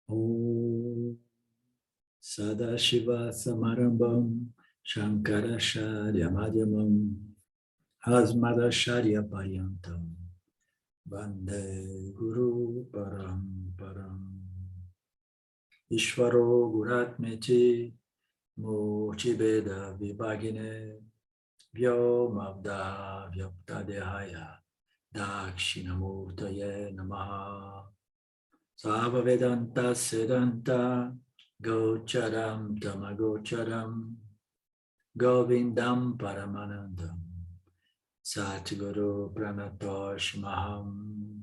Om Sadashiva Samarambam Shankaracharya Madhyamam Asmadacharya Paryantam Vande Guru Paramparam Ishvaro Guratmeti Mochibeda Vibhagine Vyomabda Vyaptadehaya Dakshinamurtaye Namaha Sava Vedanta Siddhanta Gocharam Tamagocharam Govindam Paramanandam Satguru Pranatosh Maham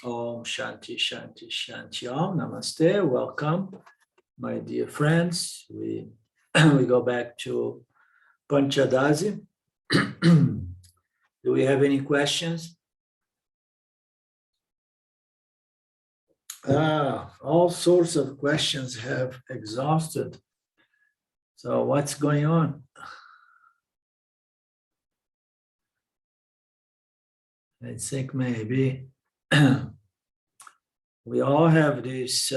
Om Shanti Shanti Shanti Om Namaste. Welcome, my dear friends. We go back to Panchadasi. Do we have any questions? All sorts of questions have exhausted. So what's going on? I think maybe we all have this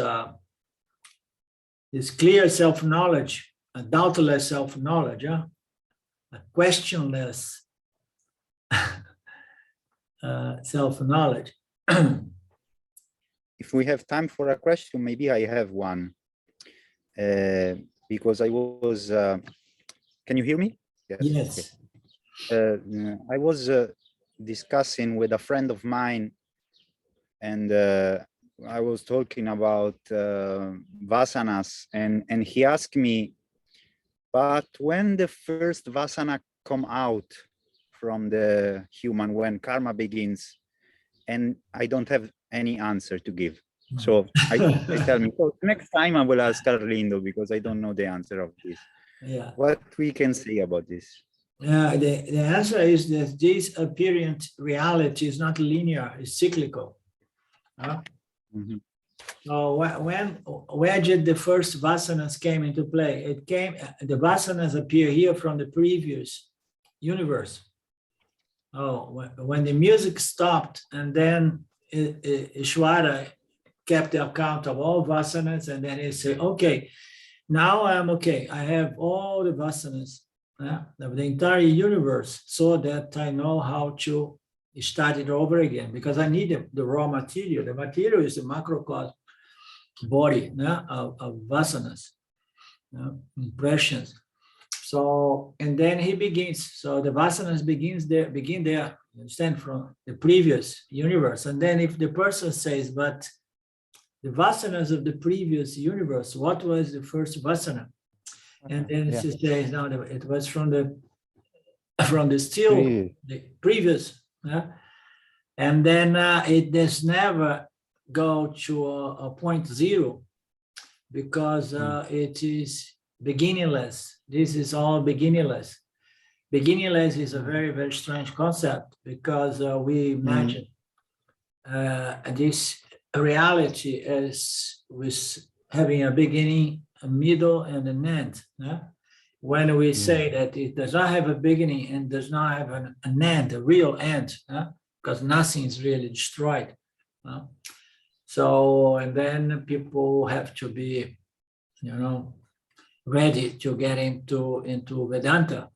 clear self-knowledge, a doubtless self-knowledge, a questionless self-knowledge. If we have time for a question, maybe I have one. Because I was, can you hear me? Yes. Okay. I was discussing with a friend of mine, and I was talking about vasanas, and he asked me, but when the first vasana come out from the human, when karma begins, and I don't have any answer to give. So I tell me, so next time I will ask Carlindo, because I don't know the answer of this. Yeah. What we can say about this? Yeah, the answer is that this apparent reality is not linear, it's cyclical. Mm-hmm. So where did the first vasanas came into play? The vasanas appear here from the previous universe. When the music stopped, and then Isvara kept the account of all vasanas, and then he said, okay, now I'm okay. I have all the vasanas of the entire universe, so that I know how to start it over again, because I need the raw material. The material is the macrocosm body of vasanas, impressions. So, and then he begins. So the vasanas begin there, you understand, from the previous universe. And then if the person says, but the vasanas of the previous universe, what was the first vasana? And then she says, no, it was from the still, the previous. And then it does never go to a point zero, because it is beginningless. This is all beginningless. Beginningless is a very, very strange concept, because we imagine this reality as with having a beginning, a middle, and an end. When we say that it does not have a beginning and does not have an end, a real end, because nothing is really destroyed. So, and then people have to be, ready to get into Vedanta.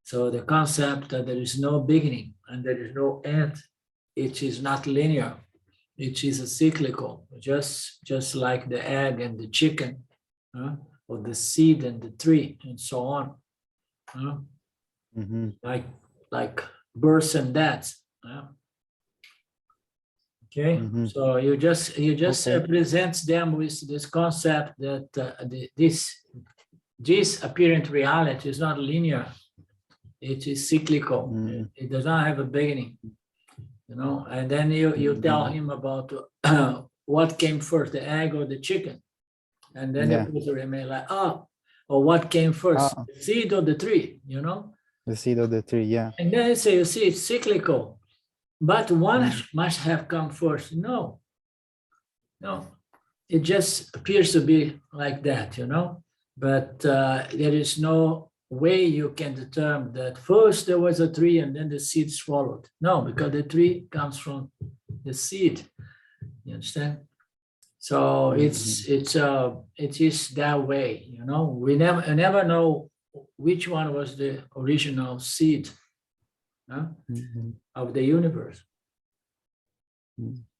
So the concept that there is no beginning and there is no end, it is not linear. It is a cyclical, just like the egg and the chicken, or the seed and the tree, and so on. Like births and deaths. Okay, so you just present them with this concept that this apparent reality is not linear. It is cyclical. It does not have a beginning. And then you tell him about what came first, the egg or the chicken, and then the person remain like, or what came first, the seed or the tree, The seed of the tree, yeah. And then you say, you see, it's cyclical, but one must have come first. No, it just appears to be like that, but there is no way you can determine that first there was a tree and then the seeds followed. No, because the tree comes from the seed. You understand? So it is that way. You know, we never know which one was the original seed of the universe.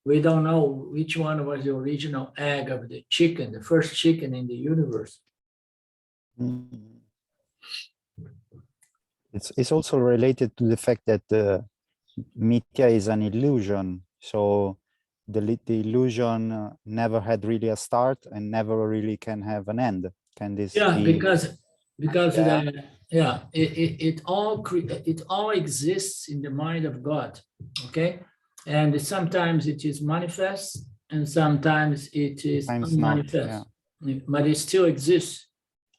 We don't know which one was the original egg of the chicken, the first chicken in the universe. It's also related to the fact that Mithya is an illusion. So the illusion never had really a start and never really can have an end. Can this be? Because it all exists in the mind of God. Okay. And sometimes it is manifest and sometimes it is unmanifest, but it still exists.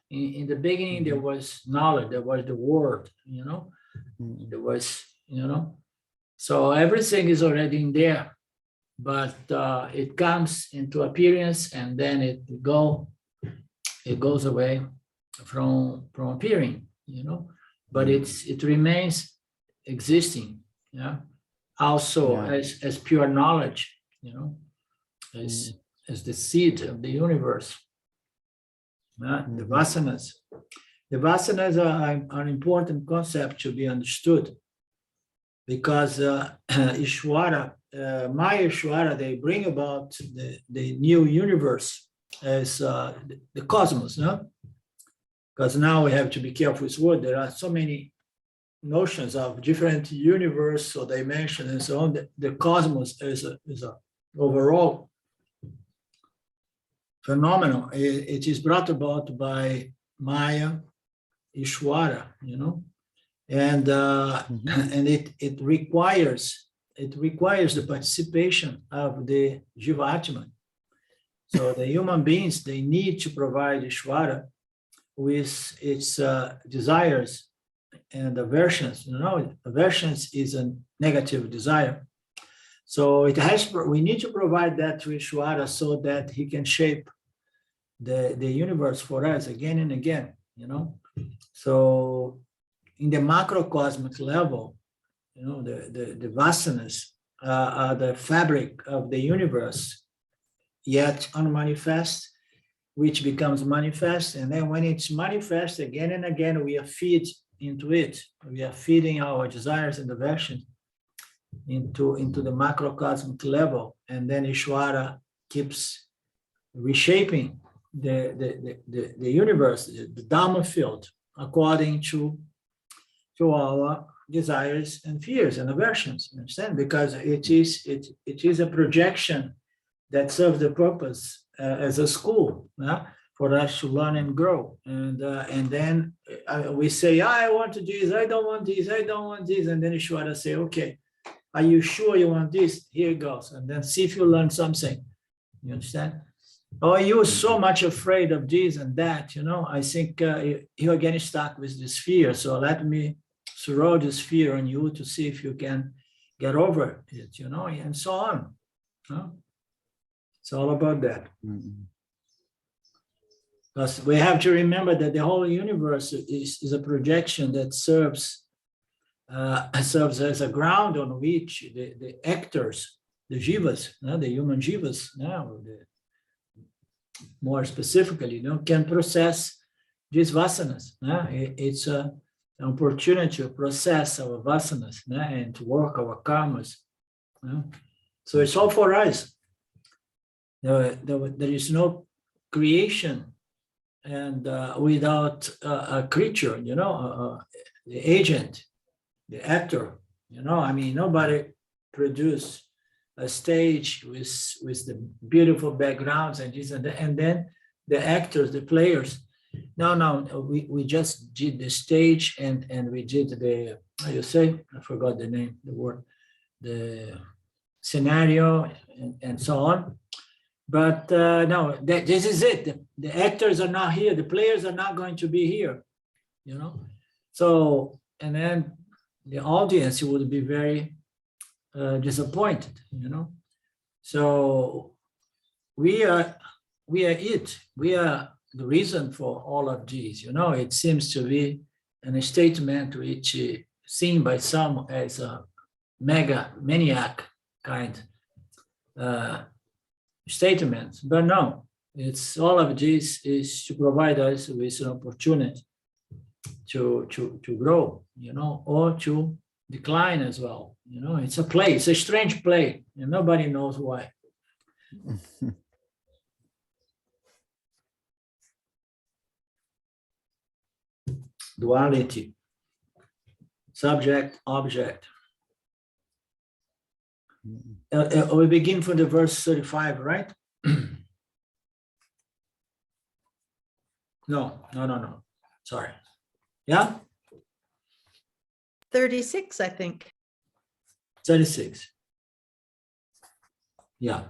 In the beginning, there was knowledge, there was the word, you know, there was, you know, so everything is already in there, but it comes into appearance and then it goes away from appearing, you know, but it remains existing, also as pure knowledge, you know, as the seed of the universe. The vasanas. The vasanas are an important concept to be understood because Isvara, my Isvara, they bring about the new universe as the cosmos, no? Because now we have to be careful with word. There are so many notions of different universe or dimensions and so on. The cosmos is a overall phenomenon. It is brought about by Maya, Isvara, you know, and it requires the participation of the Jiva Atman. So the human beings, they need to provide Isvara with its desires and aversions. You know, aversions is a negative desire. So we need to provide that to Isvara so that he can shape the universe for us again and again, you know. So in the macrocosmic level, you know, the vasanas are the fabric of the universe, yet unmanifest, which becomes manifest. And then when it's manifest again and again, we are feed into it. We are feeding our desires and aversions into the macrocosmic level. And then Isvara keeps reshaping the universe, the Dharma field, according to our desires and fears and aversions. You understand? Because it is a projection that serves the purpose as a school for us to learn and grow. And then we say, I want to do this, I don't want this, I don't want this. And then Isvara say, okay, are you sure you want this? Here it goes. And then see if you learn something. You understand? Oh, you're so much afraid of this and that, you know, I think you're getting stuck with this fear. So let me throw this fear on you to see if you can get over it, you know, and so on. It's all about that. Because we have to remember that the whole universe is a projection that serves as a ground on which the actors, the jivas, the human jivas, more specifically, you know, can process these vasanas. It's an opportunity to process our vasanas and to work our karmas. So it's all for us. There is no creation and without a creature, you know, the agent, the actor, you know, I mean, nobody produced a stage with the beautiful backgrounds and this and that, and then the actors, the players. No, we just did the stage and we did the, how you say, I forgot the name, the word, the scenario and so on. But no, this is it. The actors are not here. The players are not going to be here, you know. So, and then the audience would be very disappointed, you know. So we are it. We are the reason for all of these, you know. It seems to be a statement which is seen by some as a maniac kind statement, but no, it's all of this is to provide us with an opportunity to grow, you know, or to decline as well. You know, it's a play, it's a strange play, and nobody knows why. Duality, subject, object. We begin from the verse 35, right? No. Sorry. Yeah? 36, I think. 36. Yeah.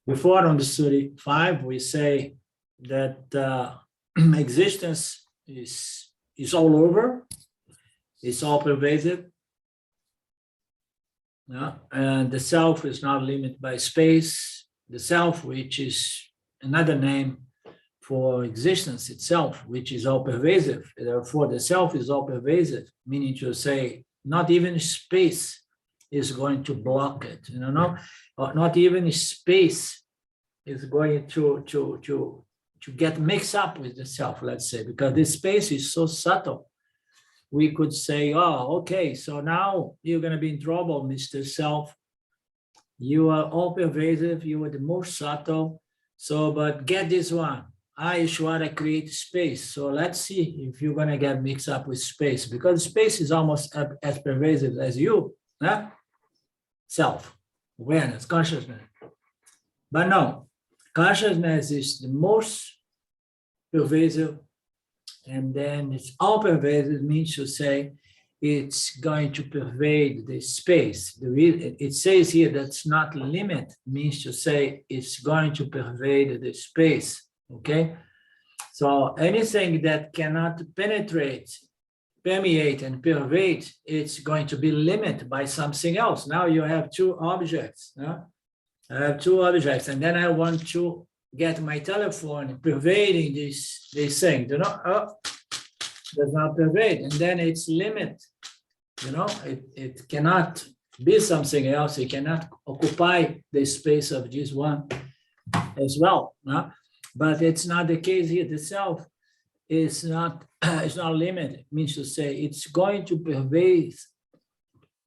Before on the 35, we say that existence is all over, it's all pervasive. Yeah, and the self is not limited by space. The self, which is another name for existence itself, which is all pervasive. Therefore, the self is all pervasive, meaning to say, not even space is going to block it. You know, not even space is going to get mixed up with the self. Let's say, because this space is so subtle. We could say, oh, okay, so now you're going to be in trouble, Mr. Self. You are all pervasive, you are the most subtle. So, but get this one. I, Isvara, create space. So let's see if you're going to get mixed up with space, because space is almost as pervasive as you, huh? Self, awareness, consciousness. But no, consciousness is the most pervasive. And then it's all pervasive means to say it's going to pervade the space. It says here that's not limit, means to say it's going to pervade the space, okay? So anything that cannot penetrate, permeate, and pervade, it's going to be limited by something else. Now you have two objects. Huh? I have two objects, and then I want to get my telephone pervading this thing, you know, does not pervade, and then it's limit, you know, it cannot be something else, it cannot occupy the space of this one as well, no? But it's not the case here. The self is not, it's not limited, it means to say it's going to pervade,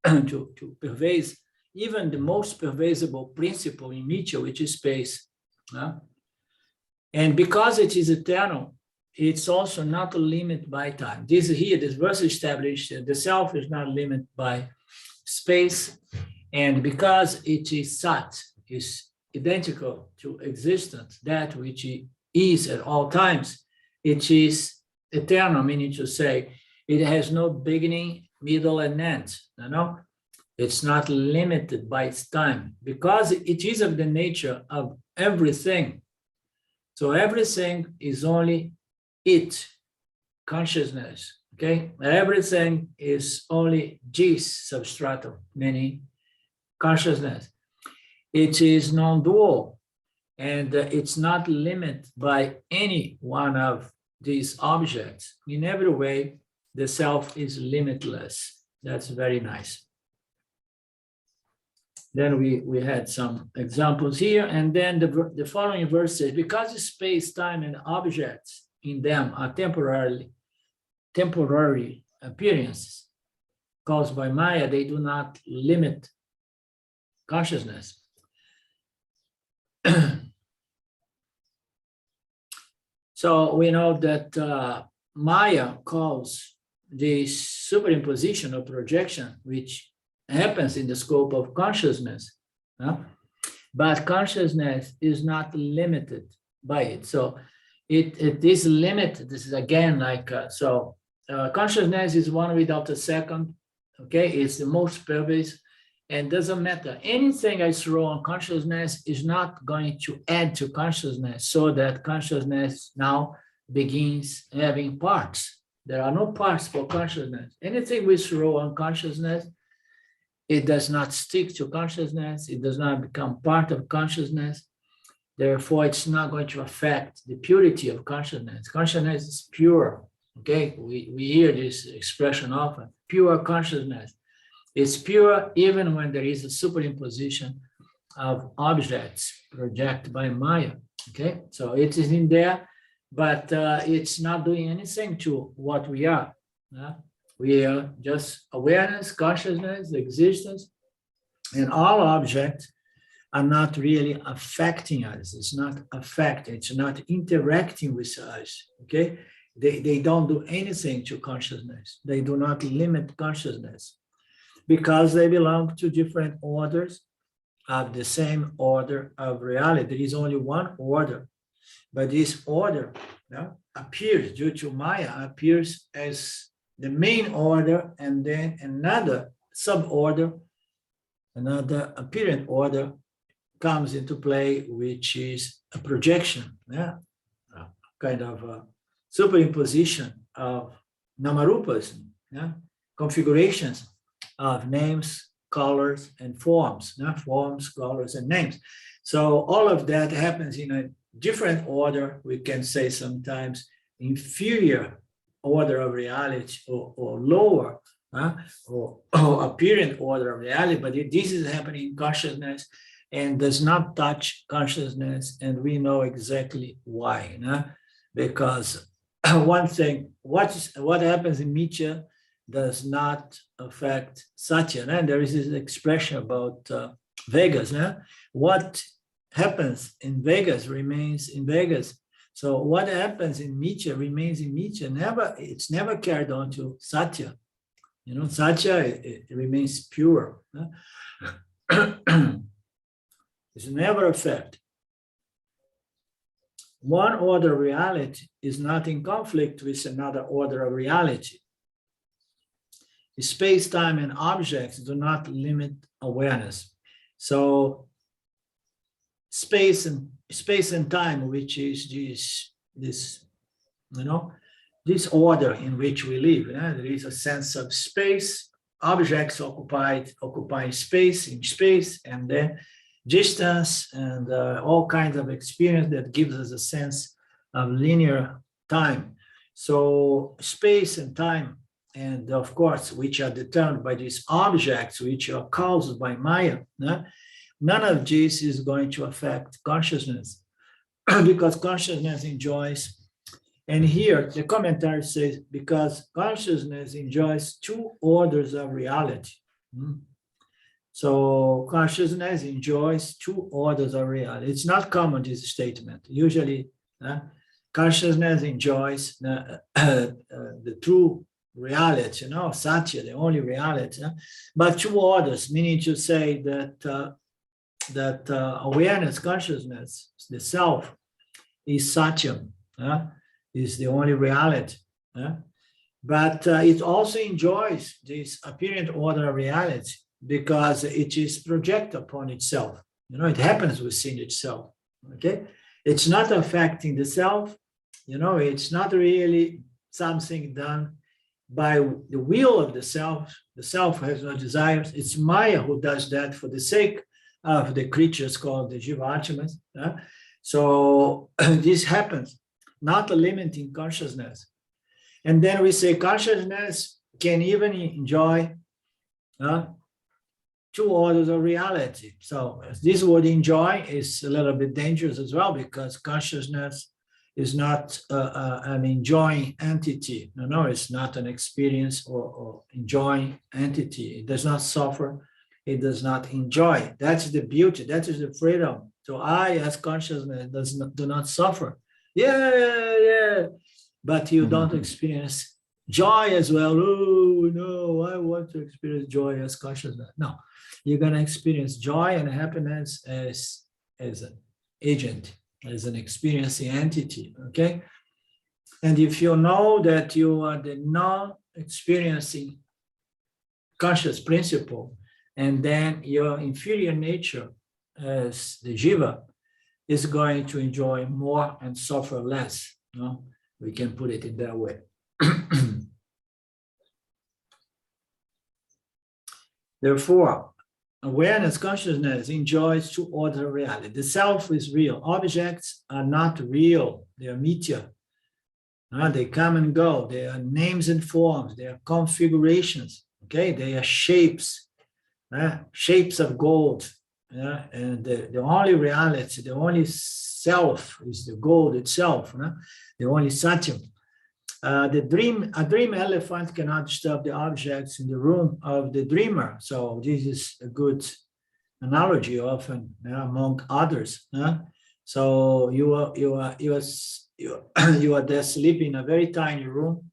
to pervade even the most pervasible principle in nature, which is space. And because it is eternal, it's also not limited by time. This verse established that the self is not limited by space. And because it is sat, is identical to existence, that which is at all times, it is eternal, meaning to say it has no beginning, middle, and end. You know? It's not limited by its time, because it is of the nature of everything. So everything is only it, consciousness, okay? Everything is only this substratum, meaning consciousness. It is non-dual, and it's not limited by any one of these objects. In every way, the self is limitless. That's very nice. Then we had some examples here, and then the following verse says, because space, time, and objects in them are temporary appearances caused by Maya, they do not limit consciousness. So we know that Maya calls this superimposition or projection, which happens in the scope of consciousness, but consciousness is not limited by it. So it is limited. This is again like, consciousness is one without a second, okay? It's the most pervasive, and doesn't matter. Anything I throw on consciousness is not going to add to consciousness, so that consciousness now begins having parts. There are no parts for consciousness. Anything we throw on consciousness, it does not stick to consciousness. It does not become part of consciousness. Therefore, it's not going to affect the purity of consciousness. Consciousness is pure. Okay, we hear this expression often, pure consciousness. It's pure even when there is a superimposition of objects projected by Maya. Okay, so it is in there, but it's not doing anything to what we are. We are just awareness, consciousness, existence, and all objects are not really affecting us. It's not affecting, it's not interacting with us. Okay, they don't do anything to consciousness. They do not limit consciousness because they belong to different orders of the same order of reality. There is only one order, but this order appears due to Maya, appears as the main order, and then another suborder, another apparent order comes into play, which is a projection, a kind of a superimposition of namarupas, configurations of names, colors, and forms, forms, colors, and names. So all of that happens in a different order, we can say sometimes inferior order of reality, or lower, or apparent order of reality, but this is happening in consciousness and does not touch consciousness, and we know exactly why. Because one thing, what happens in Mithya does not affect Satya. And there is this expression about Vegas. What happens in Vegas remains in Vegas. So what happens in Mithya remains in Mithya. It's never carried on to Satya. Satya, it remains pure. It's never affected. One order of reality is not in conflict with another order of reality. Space, time, and objects do not limit awareness. So space and time, which is this order in which we live. There is a sense of space, objects occupying space in space, and then distance, and all kinds of experience that gives us a sense of linear time. So space and time, and of course, which are determined by these objects, which are caused by Maya, none of this is going to affect consciousness because consciousness enjoys. And here the commentary says, because consciousness enjoys two orders of reality. So consciousness enjoys two orders of reality. It's not common, this statement. Usually, consciousness enjoys the true reality, Satya, the only reality. But two orders, meaning to say that awareness, consciousness, the self, is Satyam, is the only reality. But it also enjoys this apparent order of reality because it is projected upon itself. It happens within itself. Okay, it's not affecting the self. It's not really something done by the will of the self. The self has no desires. It's Maya who does that for the sake of the creatures called the Jiva Atmas. So this happens, not limiting consciousness. And then we say consciousness can even enjoy two orders of reality. So this word enjoy is a little bit dangerous as well, because consciousness is not an enjoying entity. No, it's not an experience or enjoying entity. It does not suffer. It does not enjoy. That's the beauty. That is the freedom. So I, as consciousness, do not suffer. Yeah. But you don't experience joy as well. Oh, no, I want to experience joy as consciousness. No, you're going to experience joy and happiness as an agent, as an experiencing entity, okay? And if you know that you are the non-experiencing conscious principle, and then your inferior nature as the Jiva is going to enjoy more and suffer less. We can put it in that way. Therefore, awareness, consciousness enjoys two orders of reality. The self is real. Objects are not real. They are mithya. They come and go. They are names and forms. They are configurations. Okay, they are shapes, shapes of gold. And the only reality, the only self is the gold itself. The only satyam. A dream elephant cannot disturb the objects in the room of the dreamer. So this is a good analogy, often among others. So you are there sleeping in a very tiny room.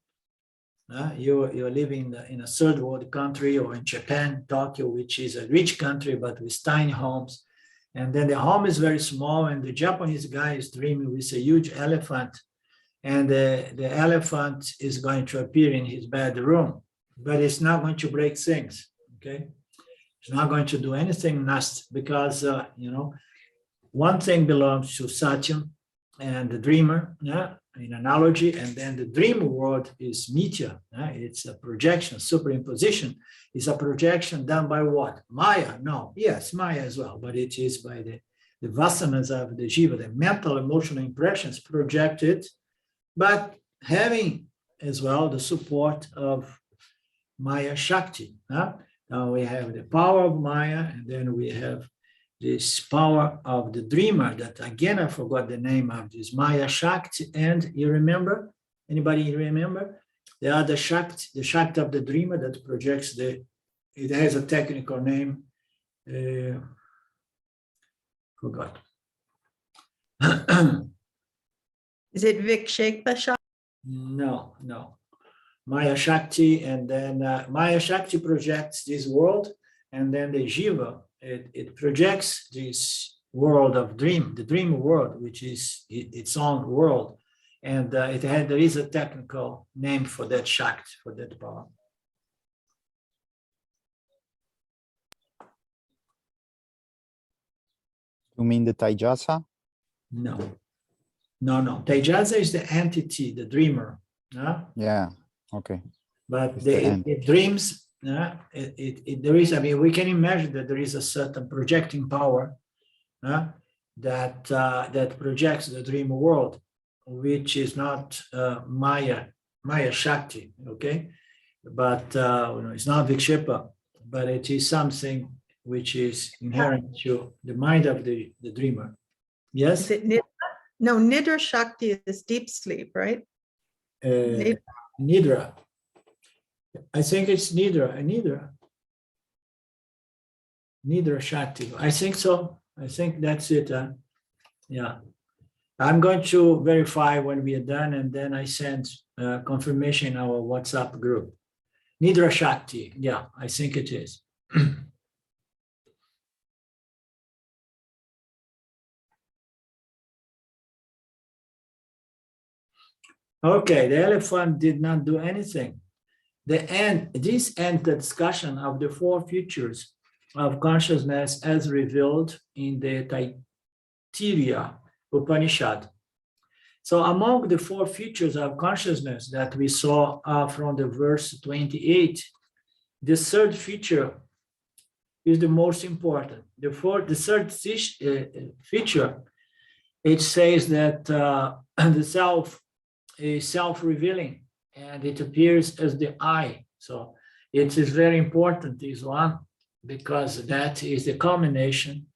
You're living in a third world country, or in Japan, Tokyo, which is a rich country but with tiny homes. And then the home is very small, and the Japanese guy is dreaming with a huge elephant. And the elephant is going to appear in his bedroom, but it's not going to break things, okay? It's not going to do anything nasty, because, one thing belongs to Satyam and the dreamer, in analogy, and then the dream world is mithya. It's a projection, superimposition. It's a projection done by what? Maya? No, yes, Maya as well, but it is by the vasanas of the Jiva, the mental, emotional impressions projected, but having as well the support of Maya Shakti. Now we have the power of Maya, and then we have this power of the dreamer that, again, I forgot the name of this Maya Shakti. And you remember? Anybody remember? The other Shakti, the Shakti of the dreamer that projects it has a technical name. Forgot. Is it Vikshekta Shakti? No. Maya Shakti, and then Maya Shakti projects this world, and then the Jiva, it projects this world of dream, the dream world, which is its own world. And there is a technical name for that Shakti, for that power. You mean the Taijasa? No. Taijasa is the entity, the dreamer. Yeah, okay. But it dreams, there is, we can imagine that there is a certain projecting power that projects the dream world, which is not Maya Shakti, okay? But it's not Vikshepa, but it is something which is inherent to the mind of the dreamer. Yes? Is it Nidra? No, Nidra Shakti is deep sleep, right? Nidra. I think it's Nidra Shakti. I think so. I think that's it. Yeah. I'm going to verify when we are done, and then I send confirmation in our WhatsApp group. Nidra Shakti. Yeah, I think it is. Okay, the elephant did not do anything. This ends the discussion of the four features of consciousness as revealed in the Taittiriya Upanishad. So among the four features of consciousness that we saw from the verse 28, the third feature is the most important. The third feature, it says that the self is self-revealing, and it appears as the I. So it is very important, this one, because that is the culmination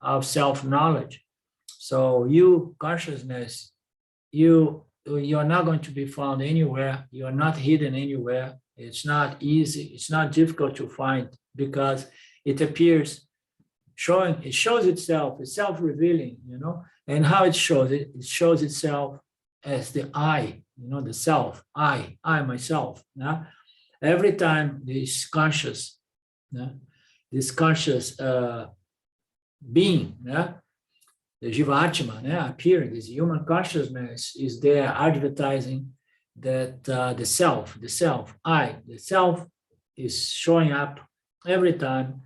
of self-knowledge. So you, consciousness, you are not going to be found anywhere. You are not hidden anywhere. It's not easy. It's not difficult to find, because it appears it shows itself, it's self-revealing, and how it shows it shows itself as the I, the self, I myself. Every time this conscious being, the Jiva Atma, appearing, this human consciousness is there advertising that the self, I, the self is showing up every time.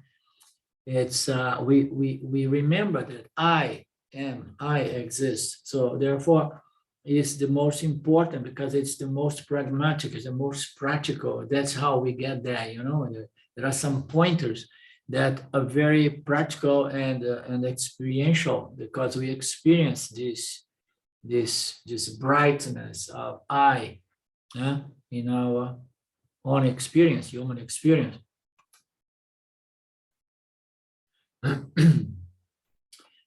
It's we remember that I am, I exist. So therefore, is the most important, because it's the most pragmatic, it's the most practical. That's how we get there, There are some pointers that are very practical and experiential, because we experience this brightness of I in our own experience, human experience.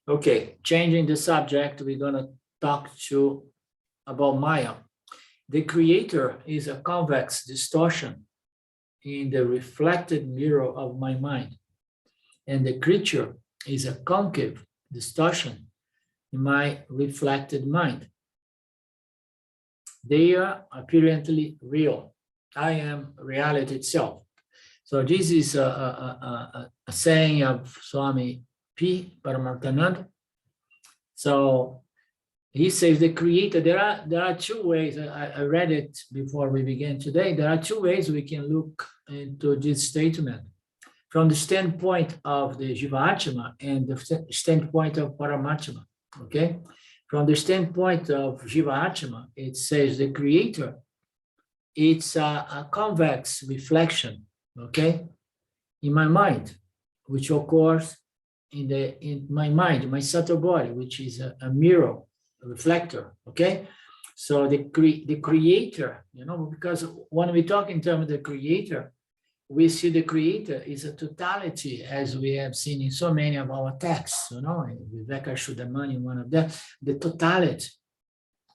Okay, changing the subject, we're going to talk about Maya. The creator is a convex distortion in the reflected mirror of my mind, and the creature is a concave distortion in my reflected mind. They are apparently real. I am reality itself. So this is a saying of Swami P. Paramarthananda. So he says the creator, there are two ways, I read it before we began today, there are two ways we can look into this statement. From the standpoint of the Jiva and the standpoint of Paramatma, okay? From the standpoint of Jiva, it says the creator, it's a convex reflection, okay, in my mind, which occurs in my mind, my subtle body, which is a mirror, a reflector, okay? So the creator, you know, because when we talk in terms of the creator, we see the creator is a totality, as we have seen in so many of our texts, you know, Viveka Shuddhamani, one of them, the totality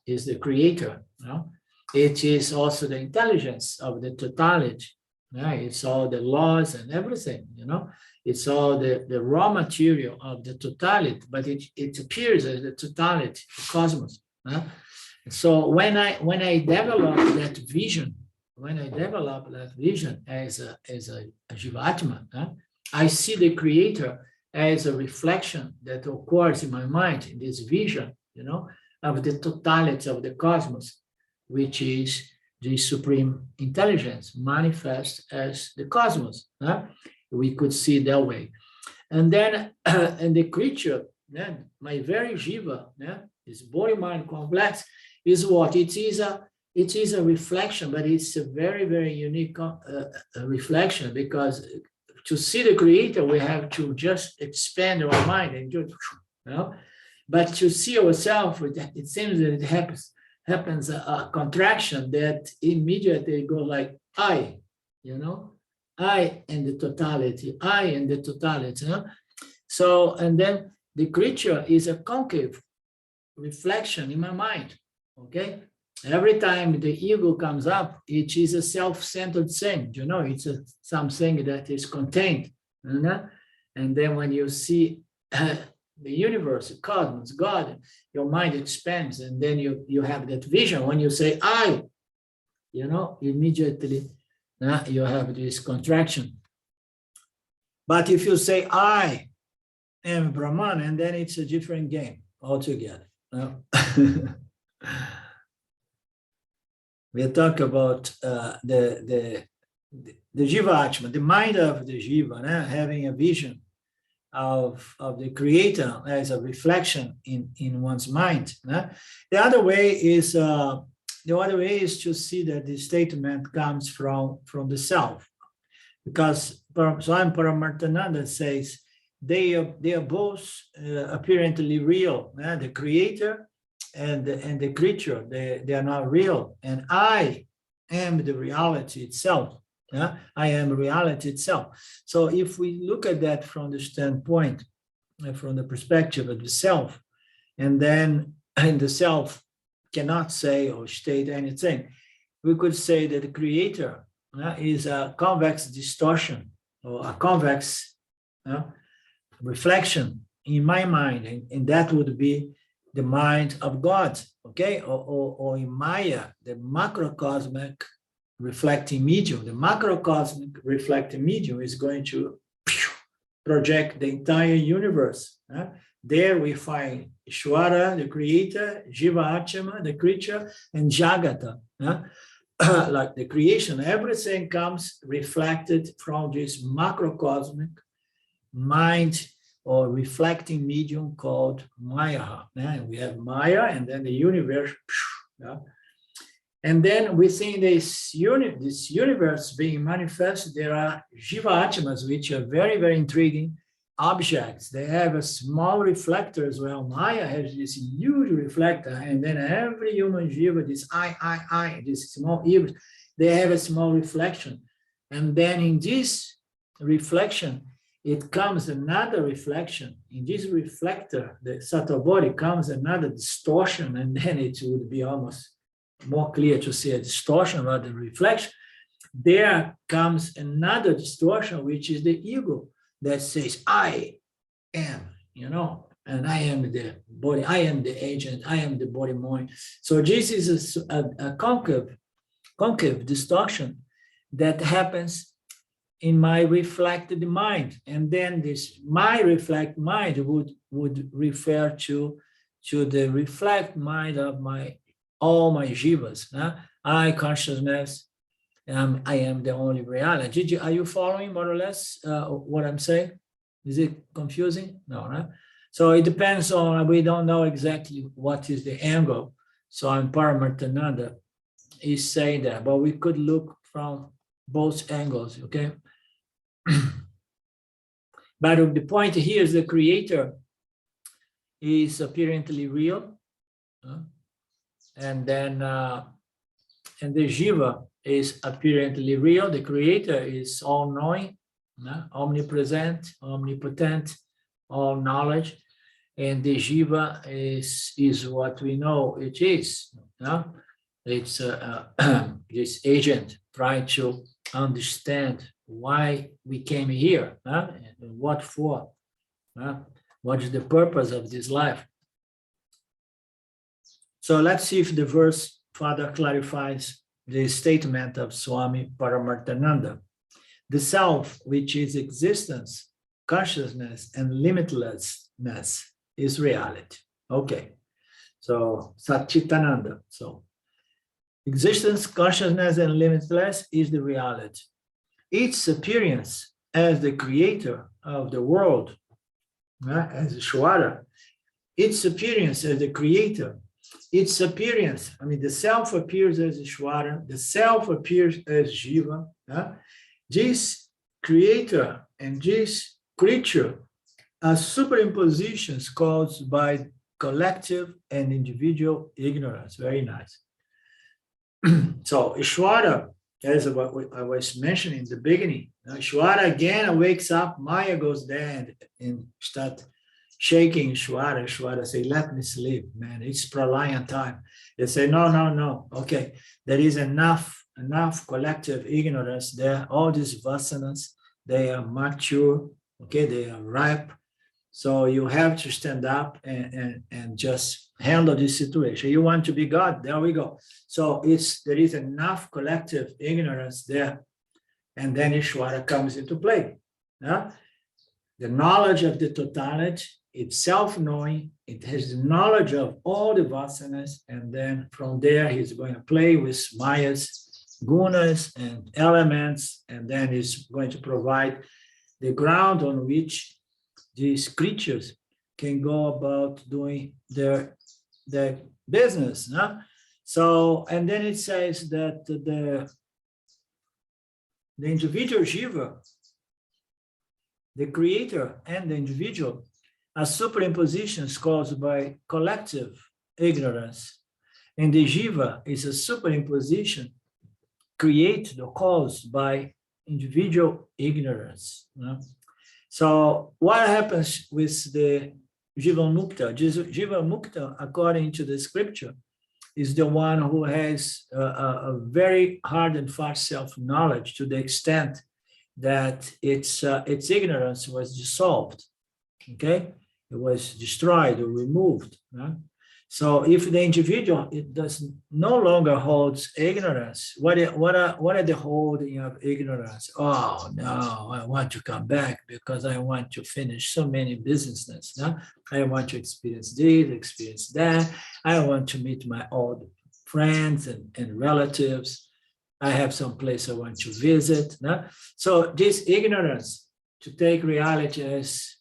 is the creator, you know? It is also the intelligence of the totality, right? It's all the laws and everything, you know? It's all the raw material of the totality, but it appears as the totality, the cosmos. Huh? So when I develop that vision, as a Jivatma, I see the creator as a reflection that occurs in my mind, in this vision, you know, of the totality of the cosmos, which is the supreme intelligence manifest as the cosmos. We could see it that way. And then, and the creature, my very Jiva, this body-mind complex, is what? It is a reflection, but it's a very, very unique reflection, because to see the creator, we have to just expand our mind and just, you know, but to see ourselves, it seems that it happens a contraction that immediately go like I, you know, I and the totality, you know? So, and then the creature is a concave reflection in my mind, okay? Every time the ego comes up, it is a self-centered thing, you know, it's something that is contained, you know? And then when you see the universe, the cosmos, God, your mind expands, and then you have that vision. When you say I, you know, immediately you have this contraction. But if you say I am Brahman, and then it's a different game altogether. We talk about the Jiva, the mind of the Jiva, having a vision of the creator as a reflection in one's mind. The other way is to see that the statement comes from the self, because Swami Paramarthananda says they are both apparently real. The creator and the creature, they are not real, and I am the reality itself. I am reality itself. So if we look at that from the standpoint, from the perspective of the self, and then the self cannot say or state anything, we could say that the creator is a convex distortion, or a convex reflection in my mind, and that would be the mind of God, okay? Or in Maya, the macrocosmic reflecting medium. The macrocosmic reflecting medium is going to project the entire universe. There we find Isvara, the creator, Jiva, the creature, and Jagata, like the creation. Everything comes reflected from this macrocosmic mind or reflecting medium called Maya. We have Maya and then the universe. And then within this universe being manifested, there are Jiva Atmas, which are very, very intriguing objects. They have a small reflector as well. Maya has this huge reflector, and then every human Jiva, this I, this small ears, they have a small reflection. And then in this reflection, it comes another reflection. In this reflector, the subtle body comes another distortion, and then it would be almost more clear to see a distortion rather than reflection. There comes another distortion, which is the ego that says, I am, and I am the body, I am the agent, I am the body mind. So this is a concave distortion that happens in my reflected mind. And then this, my reflect mind would refer to the reflect mind of all my jivas. I consciousness, I am the only reality. Are you following more or less what I'm saying? Is it confusing? No, right? So it depends on, we don't know exactly what is the angle. So I'm Paramarthananda is saying that, but we could look from both angles, okay? But the point here is the creator is apparently real. And then, and the Jiva is apparently real. The creator is all-knowing, omnipresent, omnipotent, all knowledge. And the Jiva is what we know it is. It's this agent trying to understand why we came here, and what for, what is the purpose of this life. So let's see if the verse further clarifies the statement of Swami Paramarthananda. The self, which is existence, consciousness, and limitlessness, is reality. Okay, so Satchitananda. So existence, consciousness, and limitless is the reality. Its appearance as the creator of the world, as Ishvara, its appearance as the creator, its appearance, the self appears as Ishvara, the self appears as Jiva. This creator and this creature are superimpositions caused by collective and individual ignorance. Very nice. So Ishvara, as what I was mentioning in the beginning, Ishvara again wakes up, Maya goes there and start shaking Ishvara. Ishvara say, let me sleep, man, it's pralaya time. They say, no, okay, there is enough collective ignorance there. All these vasanas, they are mature, okay, they are ripe. So you have to stand up and just handle this situation. You want to be God, there we go. So there is enough collective ignorance there. And then Ishvara comes into play. The knowledge of the totality, it's self-knowing, it has the knowledge of all the vasanas, and then from there he's going to play with Maya's gunas and elements, and then he's going to provide the ground on which these creatures can go about doing their business. So, and then it says that the individual Jiva, the creator and the individual, are superimpositions caused by collective ignorance. And the Jiva is a superimposition created or caused by individual ignorance. So what happens with the Jiva Mukta? Jiva Mukta, according to the scripture, is the one who has a very hard and fast self-knowledge to the extent that its ignorance was dissolved, okay? It was destroyed or removed. So if the individual, it does no longer holds ignorance, what are the holding of ignorance? Oh no, I want to come back because I want to finish so many businesses. I want to experience this, experience that. I want to meet my old friends and relatives. I have some place I want to visit. So this ignorance to take reality as,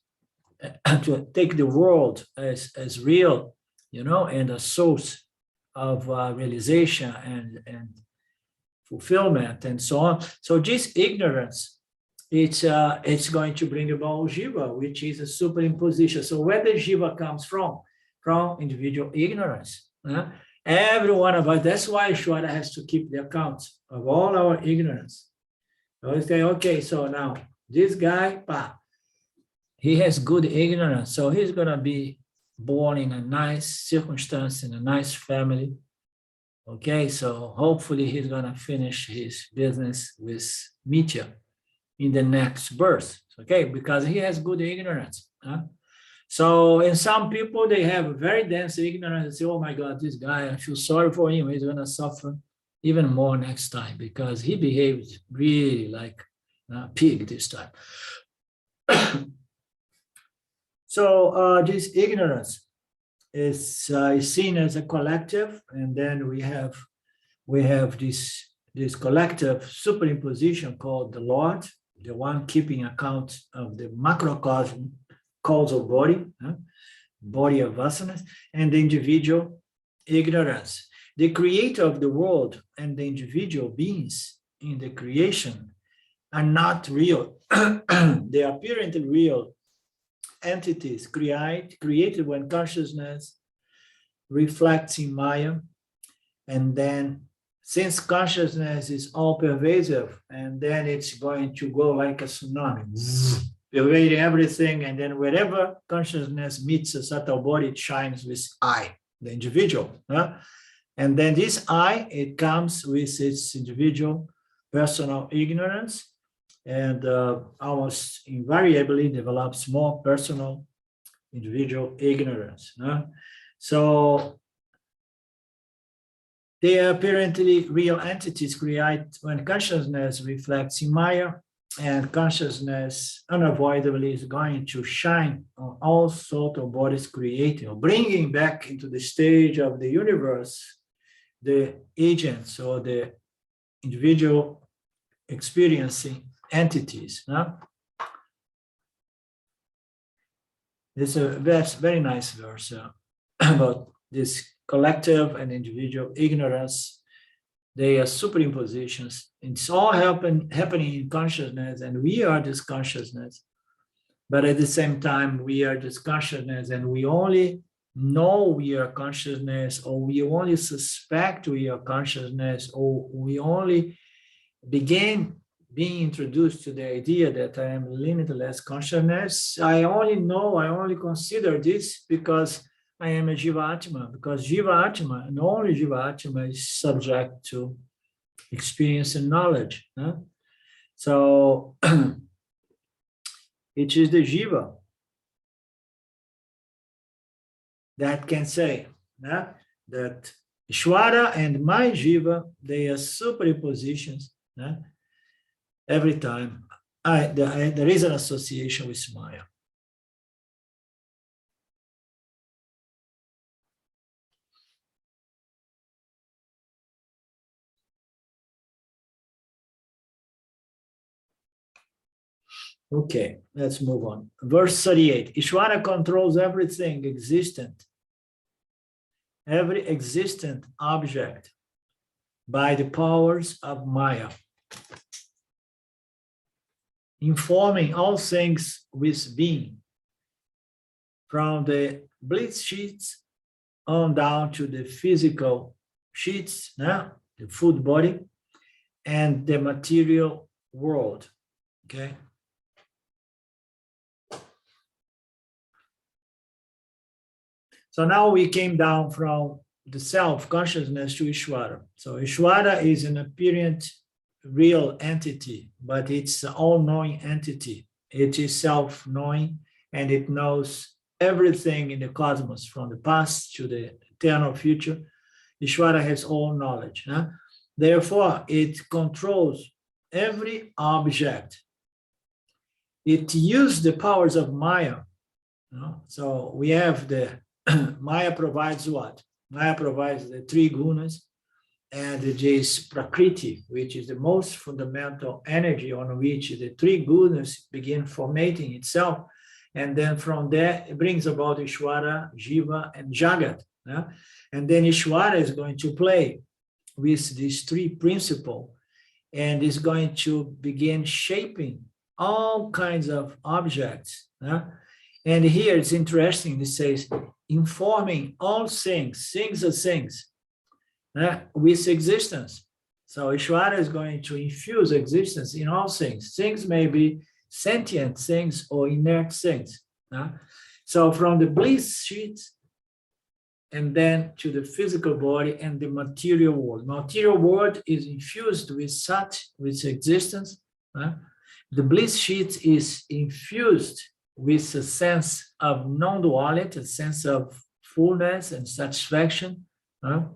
to take the world as real, and a source of realization and fulfillment and so on. So this ignorance, it's going to bring about Jiva, which is a superimposition. So where the Jiva comes from individual ignorance. Every one of us, that's why Ishvara has to keep the account of all our ignorance. So say, okay, so now this guy, he has good ignorance, so he's going to be born in a nice circumstance, in a nice family. Okay, so hopefully he's going to finish his business with Mitya in the next birth, okay, because he has good ignorance. So in some people, they have very dense ignorance and say, oh my God, this guy, I feel sorry for him. He's going to suffer even more next time because he behaved really like a pig this time. So this ignorance is seen as a collective, and then we have this collective superimposition called the Lord, the one keeping account of the macrocosm causal body, body of vasanas, and the individual ignorance. The creator of the world and the individual beings in the creation are not real. They are apparently real entities created when consciousness reflects in Maya, and then since consciousness is all pervasive, and then it's going to go like a tsunami, pervading everything, and then wherever consciousness meets a subtle body, it shines with I, the individual. And then this I, it comes with its individual personal ignorance, and almost invariably develops more personal individual ignorance. So they are apparently real entities created when consciousness reflects in Maya, and consciousness unavoidably is going to shine on all subtle bodies creating, or bringing back into the stage of the universe the agents or the individual experiencing entities. This is a very nice verse about this collective and individual ignorance. They are superimpositions. It's all happening in consciousness, and we are this consciousness. But at the same time, we are this consciousness, and we only know we are consciousness, or we only suspect we are consciousness, or we only begin being introduced to the idea that I am limitless consciousness. I only consider this because I am a Jiva Atma, because Jiva Atma, and only Jiva Atma, is subject to experience and knowledge. So it is the Jiva that can say that Ishvara and my Jiva, they are superimpositions. Every time there is an association with Maya. Okay, let's move on. Verse 38, Ishvara controls everything existent, every existent object by the powers of Maya, informing all things with being, from the Bliss Sheath on down to the physical sheets, the food body, and the material world, okay? So now we came down from the self-consciousness to Ishvara. So Ishvara is an apparent real entity, but it's an all-knowing entity. It is self-knowing, and it knows everything in the cosmos, from the past to the eternal future. Ishvara has all knowledge. Therefore, it controls every object. It uses the powers of Maya. So we have the Maya provides what? Maya provides the three gunas, and it is Prakriti, which is the most fundamental energy on which the three gunas begin formating itself. And then from there, it brings about Ishvara, Jiva, and Jagat. Yeah? And then Isvara is going to play with these three principles and is going to begin shaping all kinds of objects. Yeah? And here it's interesting, it says, informing all things, things are things, with existence. So Isvara is going to infuse existence in all things. Things may be sentient things or inert things. So from the bliss sheath and then to the physical body and the material world. Material world is infused with such, with existence. The bliss sheath is infused with a sense of non-duality, a sense of fullness and satisfaction. But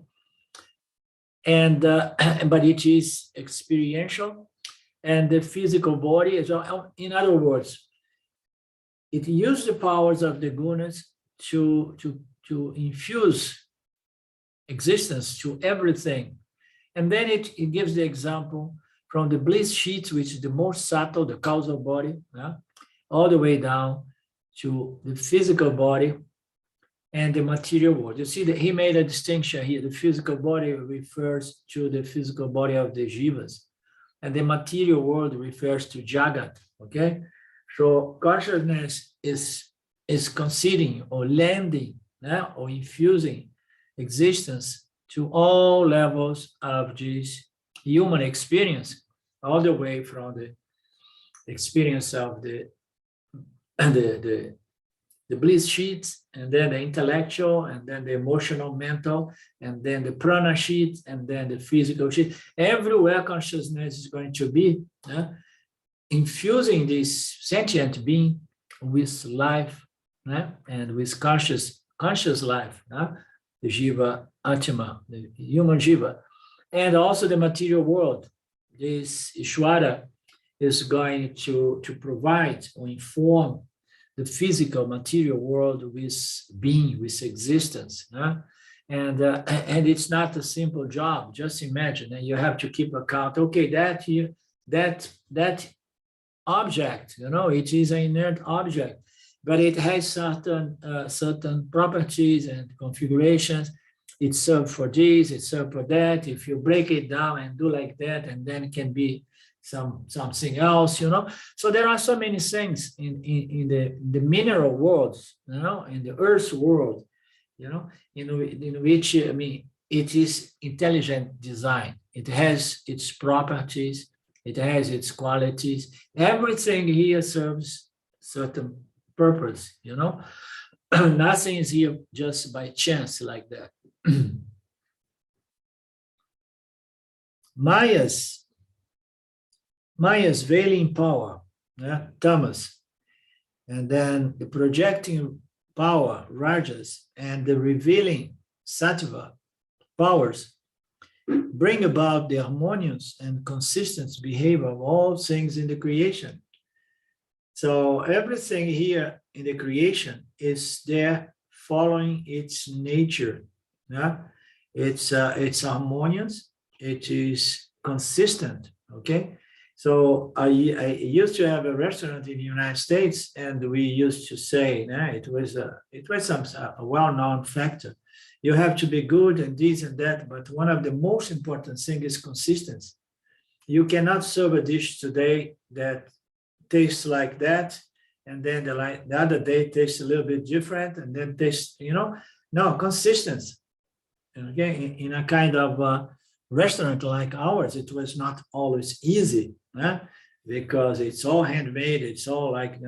it is experiential. And the physical body is, in other words, it uses the powers of the gunas to infuse existence to everything. And then it gives the example from the bliss sheath, which is the most subtle, the causal body, all the way down to the physical body and the material world. You see that he made a distinction here. The physical body refers to the physical body of the Jivas, and the material world refers to Jagat, okay? So consciousness is conceding or lending or infusing existence to all levels of this human experience, all the way from the experience of the bliss sheath, and then the intellectual, and then the emotional, mental, and then the prana sheath, and then the physical sheath. Everywhere consciousness is going to be infusing this sentient being with life and with conscious life, the Jiva Atma, the human Jiva, and also the material world. This Isvara is going to provide or inform the physical material world with being, with existence. And it's not a simple job. Just imagine, and you have to keep account, okay, that here, that object, it is an inert object, but it has certain properties and configurations. It serves for this, it serves for that. If you break it down and do like that, and then it can be something else, So there are so many things in the mineral world, in the earth world, in which, it is intelligent design. It has its properties, it has its qualities. Everything here serves certain purpose, Nothing is here just by chance like that. Maya's veiling power, tamas, and then the projecting power, rajas, and the revealing sattva powers bring about the harmonious and consistent behavior of all things in the creation. So everything here in the creation is there following its nature. It's harmonious, it is consistent, okay? So I used to have a restaurant in the United States, and we used to say, it was a well-known factor. You have to be good and this and that, but one of the most important things is consistency. You cannot serve a dish today that tastes like that, and then the other day tastes a little bit different, and then tastes, no, consistency. Okay, in a kind of restaurant like ours, it was not always easy, because it's all handmade, it's all like,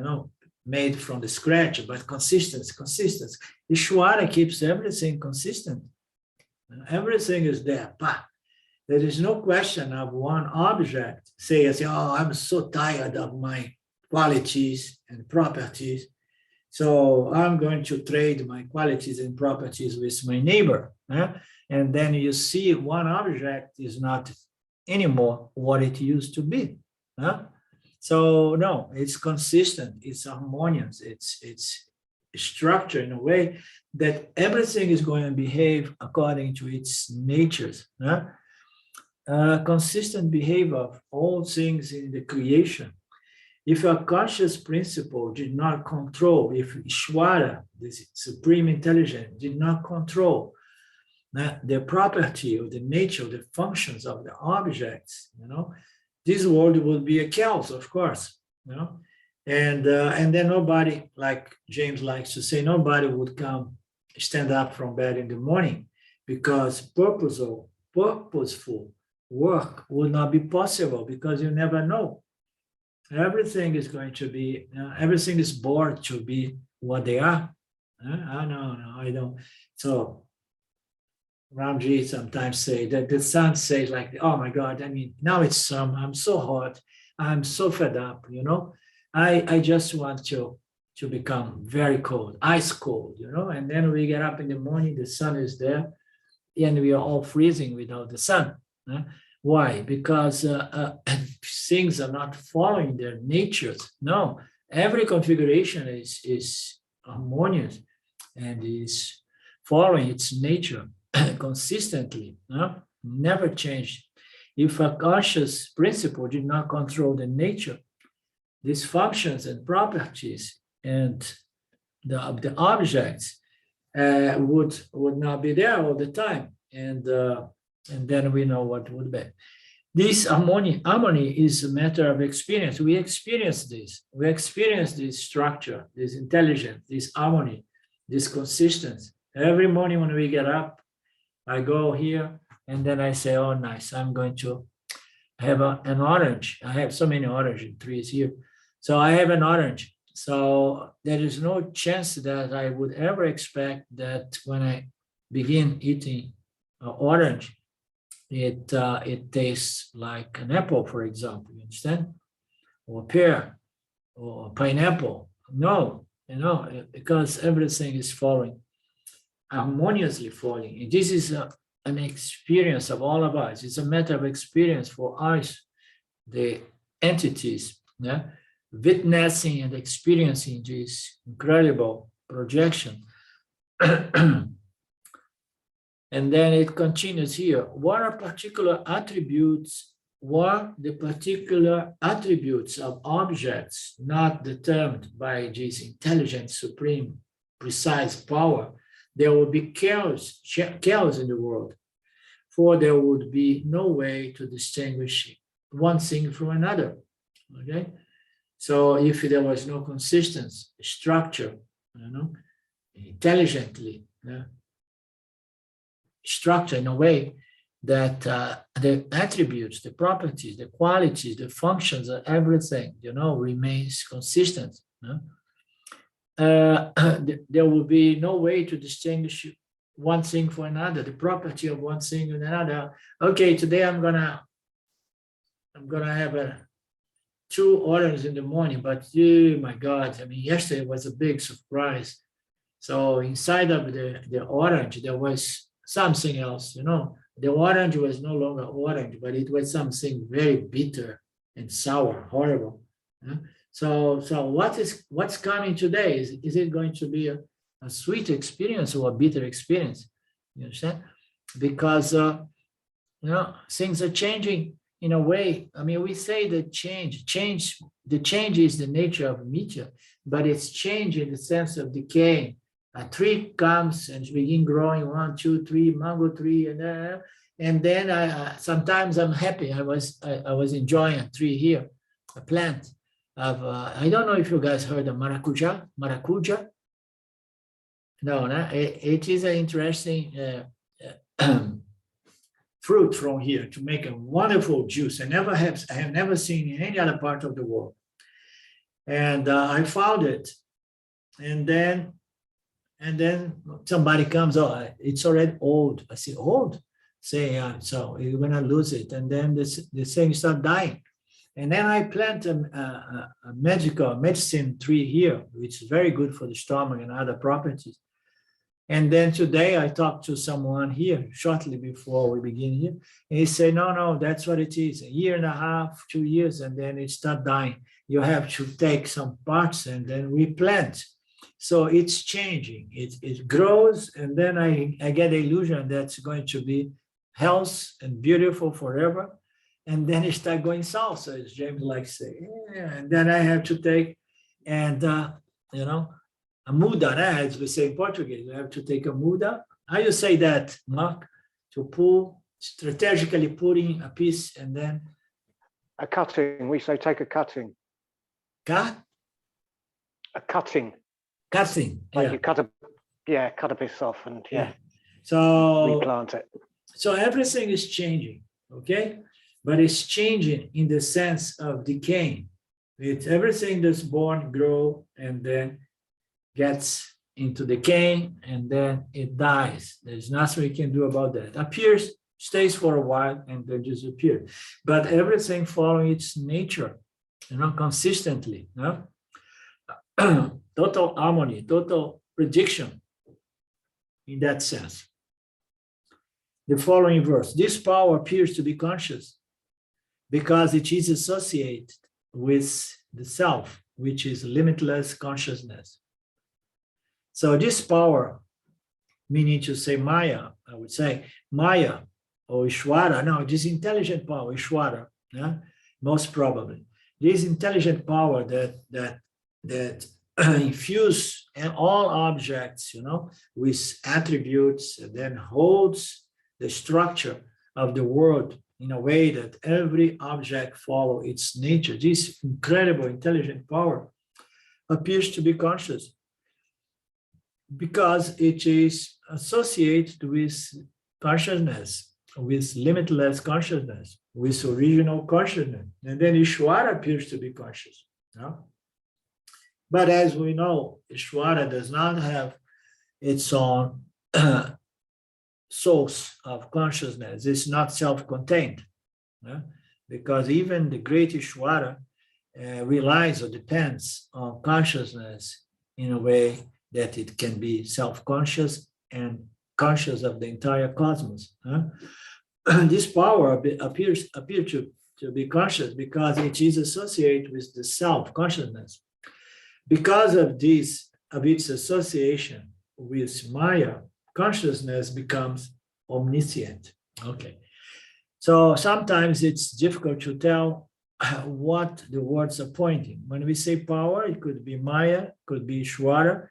made from the scratch, but consistency. Isvara keeps everything consistent. Everything is there. There is no question of one object saying, oh, I'm so tired of my qualities and properties, so I'm going to trade my qualities and properties with my neighbor. And then you see one object is not anymore what it used to be. So no, it's consistent, it's harmonious, it's structured in a way that everything is going to behave according to its natures. Consistent behavior of all things in the creation. If a conscious principle did not control, if Isvara, this supreme intelligence, did not control the property or the nature, the functions of the objects, this world would be a chaos, of course, and then nobody, like James likes to say, nobody would stand up from bed in the morning, because purposeful work would not be possible, because you never know. Everything is going to be, everything is born to be what they are. No, I don't. So Ramji sometimes say that the sun says like, oh my God, I mean, now it's summer, I'm so hot, I'm so fed up, I just want to become very cold, ice cold, and then we get up in the morning, the sun is there, and we are all freezing without the sun. Why? Because things are not following their natures. No, every configuration is harmonious and is following its nature consistently, never changed. If a conscious principle did not control the nature, these functions and properties and the objects would not be there all the time, and then we know what would be. This harmony is a matter of experience. We experience this. We experience this structure, this intelligence, this harmony, this consistency. Every morning when we get up, I go here and then I say, oh, nice, I'm going to have an orange. I have so many orange trees here. So I have an orange. So there is no chance that I would ever expect that when I begin eating orange, it tastes like an apple, for example, you understand? Or pear, or pineapple. No, because everything is falling, harmoniously falling. And this is an experience of all of us. It's a matter of experience for us, the entities, witnessing and experiencing this incredible projection. And then it continues here. What are particular attributes? What the particular attributes of objects not determined by this intelligent, supreme, precise power? There will be chaos in the world, for there would be no way to distinguish one thing from another. Okay, so if there was no consistency, structure, intelligently. Structure in a way that the attributes, the properties, the qualities, the functions of everything, remains consistent. There will be no way to distinguish one thing from another, the property of one thing and another. Okay, today I'm gonna have 2 oranges in the morning, but oh my God, I mean, yesterday was a big surprise. So inside of the orange, there was something else, The orange was no longer orange, but it was something very bitter and sour, horrible. So what's coming today? Is it going to be a sweet experience or a bitter experience? You understand? Because things are changing in a way. I mean, we say that the change is the nature of meteor, but it's change in the sense of decay. A tree comes and begin growing 1, 2, 3, mango tree, and then sometimes I'm happy. I was enjoying a tree here, a plant of I don't know if you guys heard of maracuja. No, it is an interesting fruit from here to make a wonderful juice. I have never seen in any other part of the world, and I found it, and then somebody comes, oh, it's already old. I say, old? Say, yeah, so you're going to lose it. And then this thing start dying. And then I plant a medicine tree here, which is very good for the stomach and other properties. And then today I talked to someone here shortly before we begin here. And he said, no, that's what it is. 1.5 years, 2 years, and then it start dying. You have to take some parts and then replant. So it's changing, it grows, and then I get the illusion that's going to be health and beautiful forever. and then it start going south. So as James likes to say, yeah, and then I have to take, and you know, a muda, as we say in Portuguese, you have to take a muda. How you say that, Mark? To pull, strategically putting a piece and then A cutting. We say take a cutting. cut, A cutting. cutting. Like Yeah. you cut a piece off and So replant it. so everything is changing, okay? But it's changing in the sense of decaying. It's everything that's born, grow, and then gets into decay, and then it dies. There's nothing we can do about that. Appears, stays for a while, and then disappears. But everything following its nature, you know, consistently, you know? Total harmony, total prediction in that sense. The following verse, this power appears to be conscious because it is associated with the self, which is limitless consciousness. So this power, meaning to say Maya, I would say Maya or Isvara, no, this intelligent power, Isvara, yeah, most probably. This intelligent power that infuse all objects, you know, with attributes, and then holds the structure of the world in a way that every object follow its nature. This incredible intelligent power appears to be conscious because it is associated with consciousness, with limitless consciousness, with original consciousness. And then Isvara appears to be conscious. No? But as we know, Isvara does not have its own source of consciousness. It's not self-contained, because even the great Isvara relies or depends on consciousness in a way that it can be self-conscious and conscious of the entire cosmos. This power appears to be conscious because it is associated with the self-consciousness. Because of this, of its association with Maya, consciousness becomes omniscient. Okay. So sometimes it's difficult to tell what the words are pointing. When we say power, it could be Maya, could be Isvara,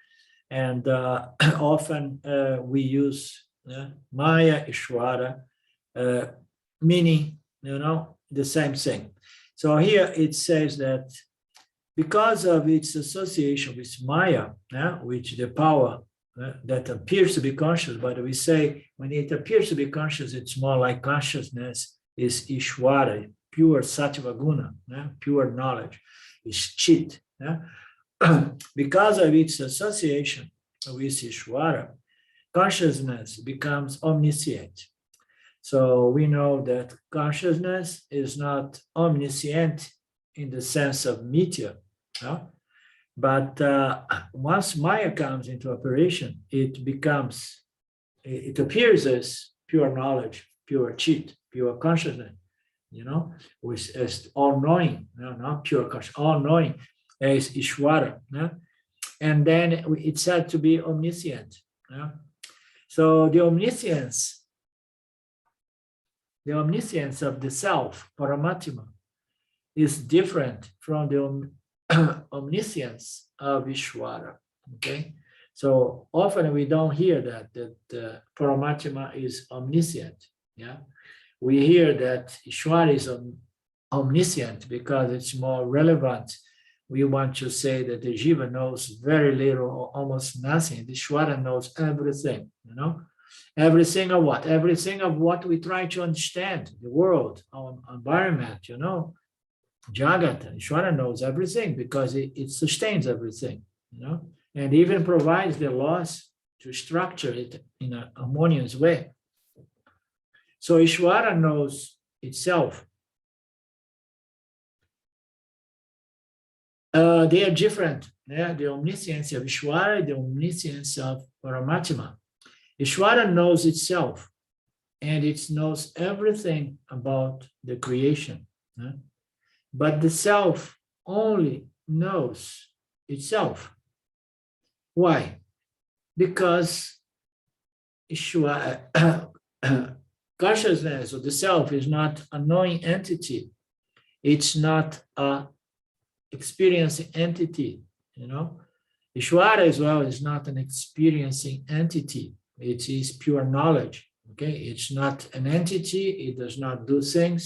and often we use Maya, Isvara, meaning, you know, the same thing. So here it says that because of its association with Maya, which the power that appears to be conscious, but we say when it appears to be conscious, it's more like consciousness is Isvara, pure Sattva Guna, pure knowledge, is Chit. Because of its association with Isvara, consciousness becomes omniscient. So we know that consciousness is not omniscient in the sense of meteor, but once Maya comes into operation, it appears as pure knowledge, pure Chit, pure consciousness, you know, with as all-knowing, not pure consciousness, all-knowing as Isvara, and then it's said to be omniscient. So the omniscience of the self, Paramatma, is different from the omniscience of Isvara. Okay, so often we don't hear that Paramatma is omniscient. Yeah, we hear that Isvara is omniscient because it's more relevant. We want to say that the Jiva knows very little or almost nothing. The Isvara knows everything, you know? Everything of what? Everything of what we try to understand, the world, our environment, you know? Jagat, Isvara knows everything because it sustains everything, you know? And even provides the laws to structure it in a harmonious way. So Isvara knows itself. They are different. Yeah? The omniscience of Isvara, the omniscience of Paramatma. Isvara knows itself, and it knows everything about the creation. But the self only knows itself. Why? Because consciousness or the self is not a knowing entity. It's not a experiencing entity, you know. Ishvara as well is not an experiencing entity. It is pure knowledge, okay? It's not an entity. It does not do things.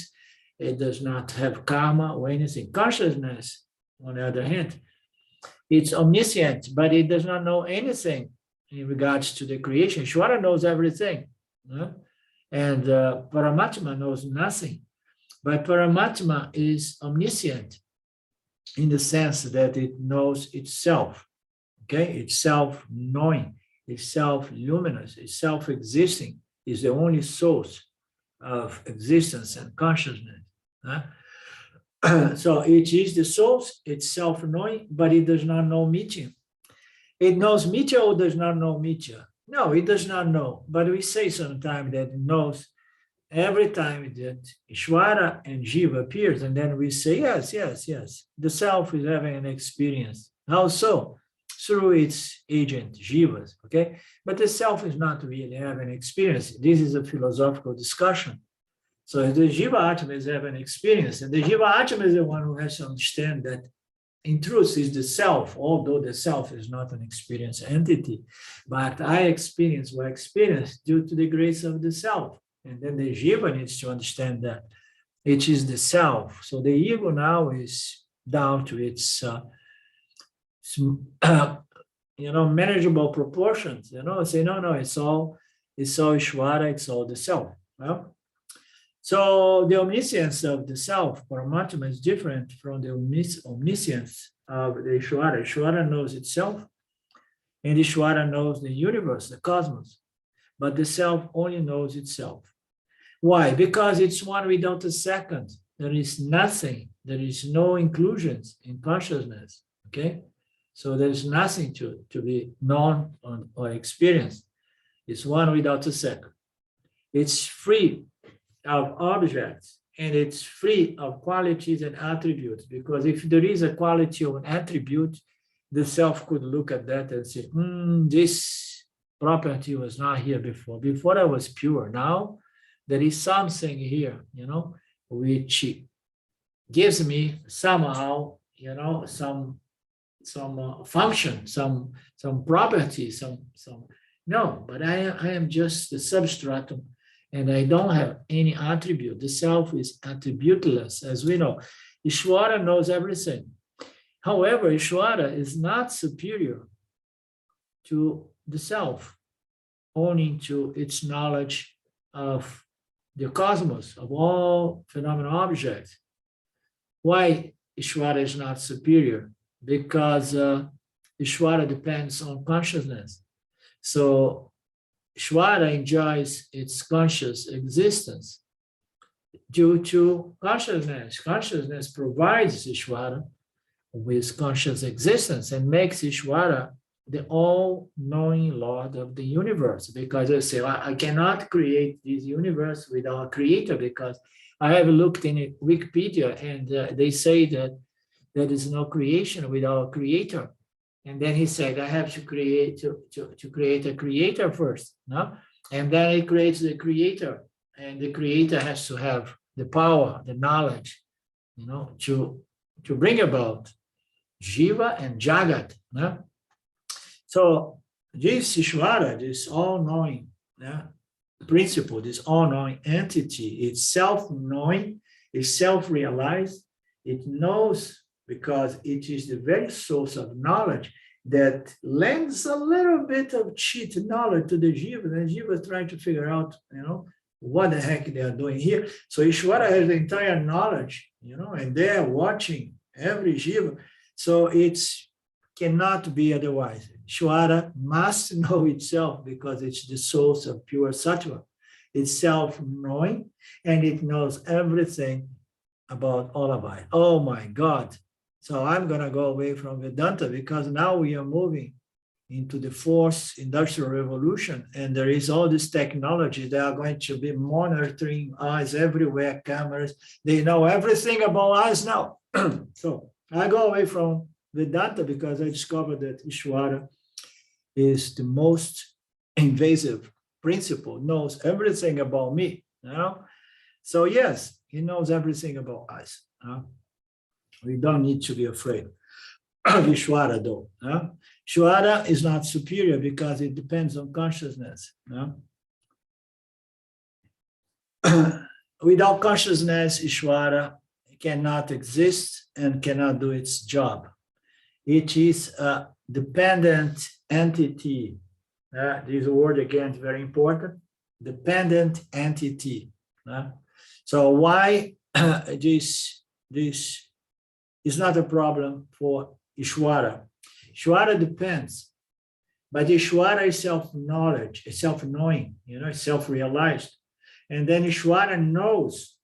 It does not have karma or anything. Consciousness, on the other hand, it's omniscient, but it does not know anything in regards to the creation. Ishvara knows everything, and Paramatma knows nothing. But Paramatma is omniscient in the sense that it knows itself, okay? It's self-knowing, it's self-luminous, it's self-existing, is the only source of existence and consciousness. So it is the source, it's self-knowing, but it does not know Mithya. It knows Mithya or does not know Mithya? No, it does not know, but we say sometimes that it knows every time that Isvara and Jiva appears, and then we say, yes, yes, yes, the self is having an experience. How so? Through its agent, Jivas, okay? But the self is not really having an experience. This is a philosophical discussion. So the Jiva Atma is having an experience, and the Jiva Atma is the one who has to understand that in truth is the self, although the self is not an experienced entity, but I experience what I experience due to the grace of the self. And then the Jiva needs to understand that it is the self. So the ego now is down to its, manageable proportions. Say no, it's all Ishvara, it's all the self. Well, so the omniscience of the self, Paramatma, is different from the omniscience of the Ishvara. Ishvara knows itself, and Ishvara knows the universe, the cosmos, but the self only knows itself. Why? Because it's one without a second. There is nothing. There is no inclusions in consciousness. Okay? So there is nothing to be known or experienced. It's one without a second. It's free of objects, and it's free of qualities and attributes, because if there is a quality or an attribute, the self could look at that and say, this property was not here before. Before I was pure. Now there is something here, which gives me somehow, some function, some property, no, but I am just the substratum, and I don't have any attribute. The self is attributeless, as we know. Ishvara knows everything. However, Ishvara is not superior to the self, owing to its knowledge of the cosmos, of all phenomenal objects. Why Ishvara is not superior? Because Ishvara depends on consciousness. So Ishvara enjoys its conscious existence due to consciousness. Consciousness provides Ishvara with conscious existence and makes Ishvara the all-knowing Lord of the universe. Because I say, I cannot create this universe without a creator, because I have looked in Wikipedia, and they say that there is no creation without a creator. And then he said, I have to create a creator first, no? And then he creates the creator, and the creator has to have the power, the knowledge, to bring about Jiva and Jagat, no? So this Ishvara, this all-knowing principle, this all-knowing entity, it's self-knowing, it's self-realized, it knows, because it is the very source of knowledge that lends a little bit of cheat knowledge to the Jiva, and the Jiva is trying to figure out, what the heck they are doing here. So Ishvara has the entire knowledge, and they are watching every Jiva. So it cannot be otherwise. Ishvara must know itself, because it's the source of pure sattva. It's self-knowing, and it knows everything about all of it. Oh my God. So I'm going to go away from Vedanta, because now we are moving into the fourth industrial revolution, and there is all this technology. They are going to be monitoring us everywhere, cameras. They know everything about us now. So I go away from Vedanta because I discovered that Ishvara is the most invasive principle, knows everything about me. you know. So yes, he knows everything about us. We don't need to be afraid of Ishvara though. Ishvara is not superior because it depends on consciousness. Without consciousness, Ishvara cannot exist and cannot do its job. It is a dependent entity. This word again is very important. Dependent entity. So why this is not a problem for Ishvara? Ishvara depends, but Ishvara is self-knowledge, it's self-knowing, it's self-realized. And then Ishvara knows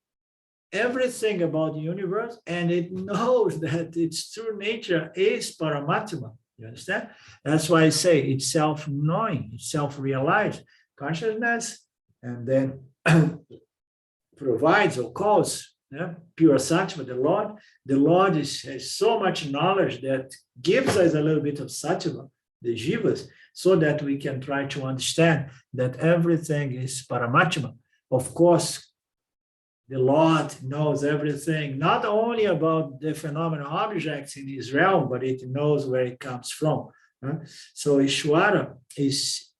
everything about the universe, and it knows that its true nature is Paramatma. You understand? That's why I say it's self-knowing, it's self-realized consciousness, and then provides or calls pure sattva, the Lord. The Lord has so much knowledge that gives us a little bit of sattva, the jivas, so that we can try to understand that everything is Paramatma. Of course, the Lord knows everything, not only about the phenomenal objects in his realm, but it knows where it comes from. So Ishvara is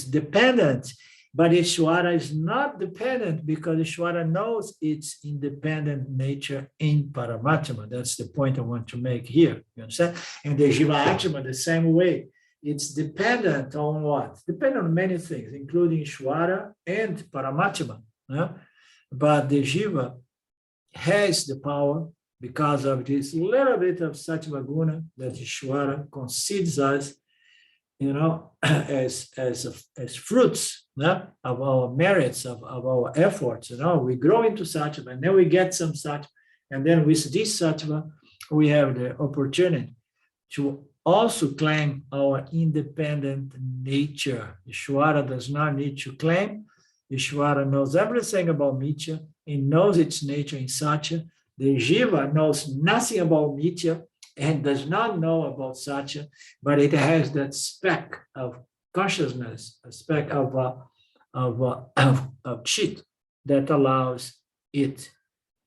dependent, but Ishvara is not dependent because Ishvara knows its independent nature in Paramatma. That's the point I want to make here. You understand? And the Jiva Atma, the same way. It's dependent on what? Dependent on many things, including Ishvara and Paramatma. But the Jiva has the power because of this little bit of Sattva Guna that Ishvara concedes us, as fruits of our merits, of our efforts. We grow into Sattva, and then we get some Sattva, and then with this Sattva, we have the opportunity to also claim our independent nature. Ishvara does not need to claim. Ishvara knows everything about Mithya. It knows its nature in Satya. The Jiva knows nothing about Mithya and does not know about Satya, but it has that speck of consciousness, a speck of Chit that allows it.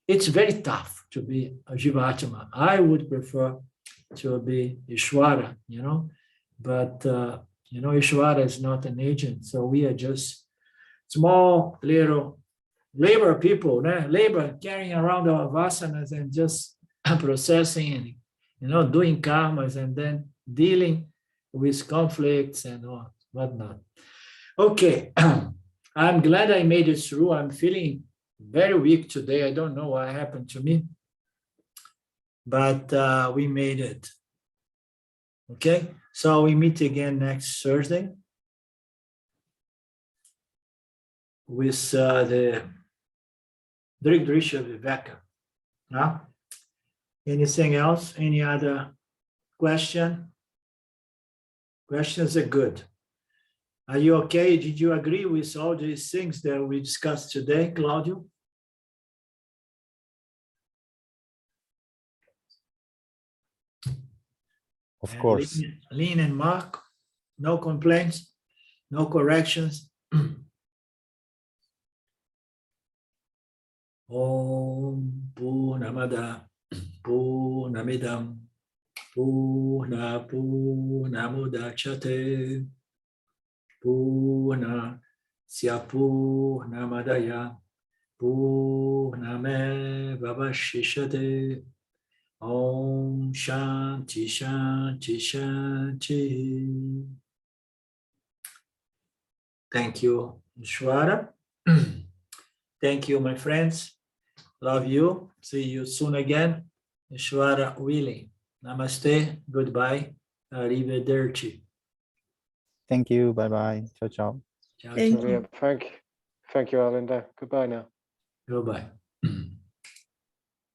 It's very tough to be a Jivatma. I would prefer to be Ishvara, but Ishvara is not an agent, so we are just small little labor people, labor carrying around our vasanas and just processing and doing karmas and then dealing with conflicts and whatnot. Okay, I'm glad I made it through. I'm feeling very weak today. I don't know what happened to me, but we made it. Okay, so we meet again next Thursday with the Drisha Viveka. Anything else? Any other question? Questions are good. Are you okay? Did you agree with all these things that we discussed today, Claudio? Of course. Lynn and Mark, no complaints, no corrections. Om Purnamada Purnamidam Purnamudachyate Purnasya Purnamadaya Purnamevavashishate. Om Shanti Shanti Shanti. Thank you, Ishvara. Thank you, my friends. Love you. See you soon again. Ishvara willing. Namaste. Goodbye. Arrivederci. Thank you. Bye-bye. Ciao, ciao. Ciao, Thank ciao. you. Thank you, Arlinda. Goodbye now. Goodbye.